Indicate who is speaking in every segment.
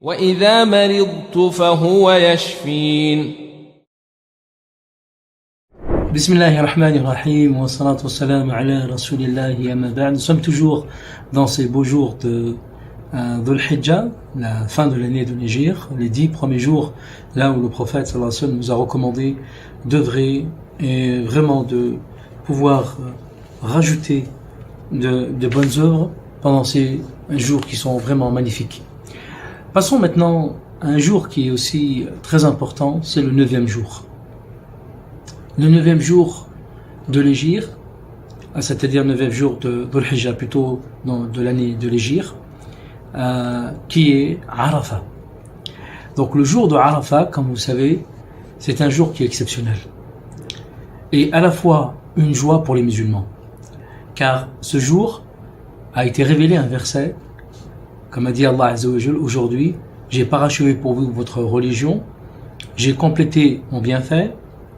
Speaker 1: وإذا مرضت فهو يشفين.
Speaker 2: بسم الله الرحمن الرحيم والصلاة والسلام على رسول الله أما بعد. Nous sommes toujours dans ces beaux jours de Dhul Hijjah, la fin de l'année de l'Hégire, les 10 premiers jours, là où le prophète sallallahu alayhi wa sallam nous a recommandé d'œuvrer et vraiment de pouvoir rajouter de bonnes œuvres pendant ces jours qui sont vraiment magnifiques. Passons maintenant à un jour qui est aussi très important, c'est le 9e jour. Le 9e jour de l'Hégire, c'est-à-dire le 9e jour de Dhul Hijjah, plutôt de l'année de l'Hégire, qui est Arafat. Donc le jour de Arafat, comme vous savez, c'est un jour qui est exceptionnel. Et à la fois une joie pour les musulmans. Car ce jour a été révélé un verset, comme a dit Allah Azza wa Jal, aujourd'hui, j'ai parachevé pour vous votre religion, j'ai complété mon bienfait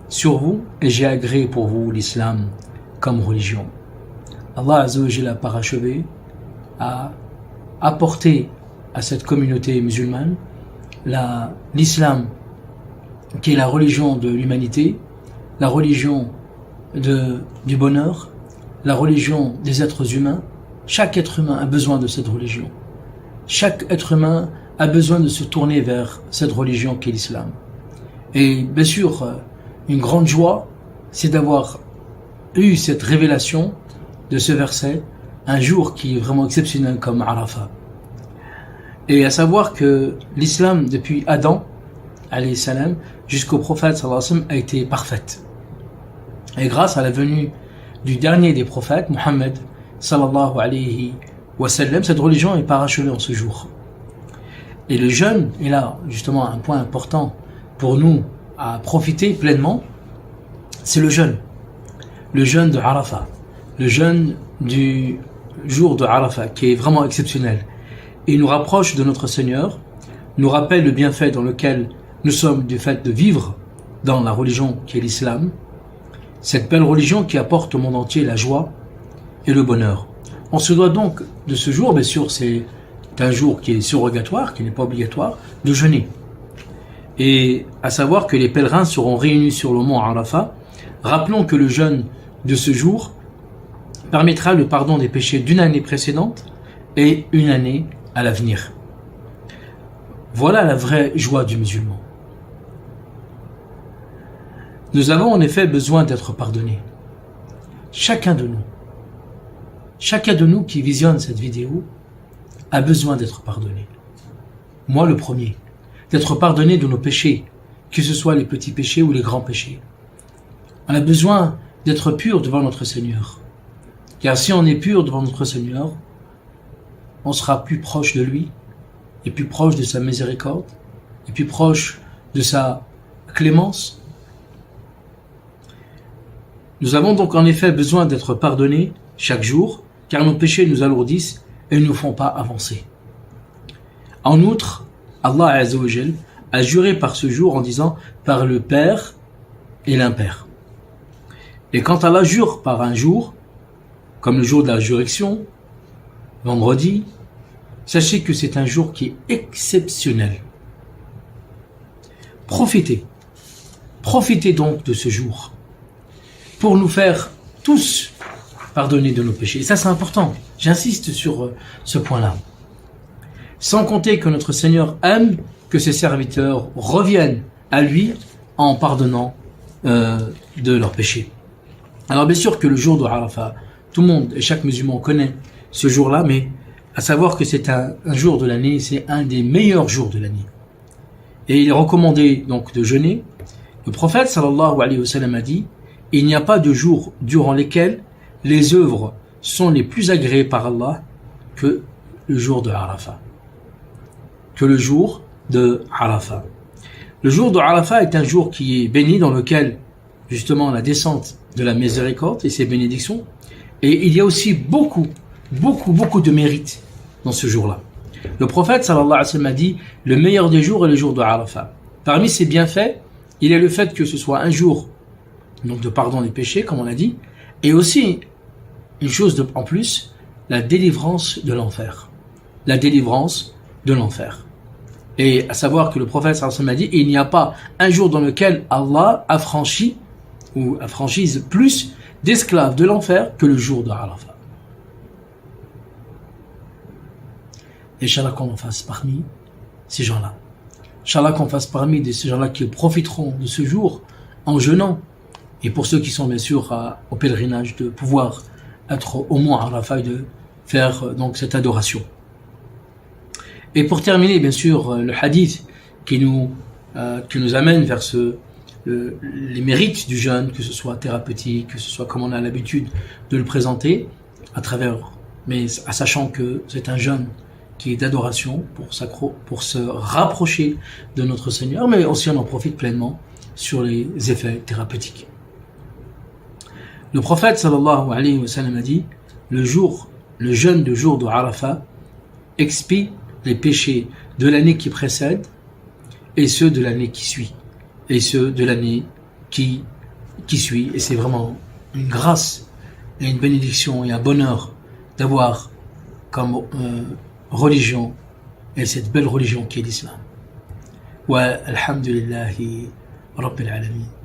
Speaker 2: sur vous et j'ai agréé pour vous l'islam comme religion. Allah Azza wa Jal a parachevé, a apporté à cette communauté musulmane l'islam qui est la religion de l'humanité, la religion du bonheur, la religion des êtres humains. Chaque être humain a besoin de cette religion. Chaque être humain a besoin de se tourner vers cette religion qu'est l'islam. Et bien sûr, une grande joie, c'est d'avoir eu cette révélation de ce verset, un jour qui est vraiment exceptionnel comme Arafat. Et à savoir que l'islam, depuis Adam, alayhi salam, jusqu'au prophète sallallahu alayhi wa sallam, a été parfaite. Et grâce à la venue du dernier des prophètes, Mohammed sallallahu alayhi wa sallam, cette religion est parachevée en ce jour. Et le jeûne, et là justement un point important pour nous à profiter pleinement, c'est le jeûne de Arafat, le jeûne du jour de Arafat qui est vraiment exceptionnel. Et il nous rapproche de notre Seigneur, nous rappelle le bienfait dans lequel nous sommes du fait de vivre dans la religion qui est l'islam, cette belle religion qui apporte au monde entier la joie et le bonheur. On se doit donc de ce jour, bien sûr c'est un jour qui est surrogatoire, qui n'est pas obligatoire, de jeûner. Et à savoir que les pèlerins seront réunis sur le mont Arafat. Rappelons que le jeûne de ce jour permettra le pardon des péchés d'une année précédente et une année à l'avenir. Voilà la vraie joie du musulman. Nous avons en effet besoin d'être pardonnés. Chacun de nous qui visionne cette vidéo a besoin d'être pardonné. Moi le premier, d'être pardonné de nos péchés, que ce soit les petits péchés ou les grands péchés. On a besoin d'être pur devant notre Seigneur. Car si on est pur devant notre Seigneur, on sera plus proche de lui, et plus proche de sa miséricorde, et plus proche de sa clémence. Nous avons donc en effet besoin d'être pardonnés chaque jour, car nos péchés nous alourdissent et ne nous font pas avancer. En outre, Allah Azza wa Jal a juré par ce jour en disant « par le Père et l'Impère ». Et quand Allah jure par un jour, comme le jour de la résurrection, vendredi, sachez que c'est un jour qui est exceptionnel. Profitez donc de ce jour pour nous faire tous pardonner de nos péchés. Et ça c'est important, j'insiste sur ce point-là. Sans compter que notre Seigneur aime que ses serviteurs reviennent à lui en pardonnant de leurs péchés. Alors bien sûr que le jour de Arafat, tout le monde et chaque musulman connaît ce jour-là, mais à savoir que c'est un jour de l'année, c'est un des meilleurs jours de l'année. Et il est recommandé donc de jeûner. Le prophète sallallahu alayhi wa sallam a dit, il n'y a pas de jour durant lesquels les œuvres sont les plus agréées par Allah que le jour de Arafat. Le jour de Arafat est un jour qui est béni, dans lequel justement la descente de la miséricorde et ses bénédictions. Et il y a aussi beaucoup de mérite dans ce jour-là. Le prophète sallallahu alayhi wa sallam a dit, le meilleur des jours est le jour de Arafat. Parmi ses bienfaits, il y a le fait que ce soit un jour donc de pardon des péchés, comme on l'a dit, et aussi une chose en plus, la délivrance de l'enfer. Et à savoir que le prophète sallallahu alayhi wa sallam a dit, il n'y a pas un jour dans lequel Allah affranchit ou affranchise plus d'esclaves de l'enfer que le jour de Arafat. Et Inch'Allah qu'on en fasse parmi ces gens-là. Inch'Allah qu'on fasse parmi de ces gens-là qui profiteront de ce jour en jeûnant. Et pour ceux qui sont bien sûr au pèlerinage, de pouvoir être au mont Arafat et de faire donc cette adoration. Et pour terminer, bien sûr, le hadith qui nous amène vers les mérites du jeûne, que ce soit thérapeutique, que ce soit comme on a l'habitude de le présenter, à travers, mais en sachant que c'est un jeûne qui est d'adoration pour se rapprocher de notre Seigneur, mais aussi on en profite pleinement sur les effets thérapeutiques. Le prophète sallallahu alayhi wa sallam a dit, le jeûne du jour de Arafat expie les péchés de l'année qui précède et ceux de l'année qui suit et ceux de l'année qui suit. Et c'est vraiment une grâce et une bénédiction et un bonheur d'avoir comme religion et cette belle religion qui est l'islam. Wa alhamdulillahi rabbil alamin.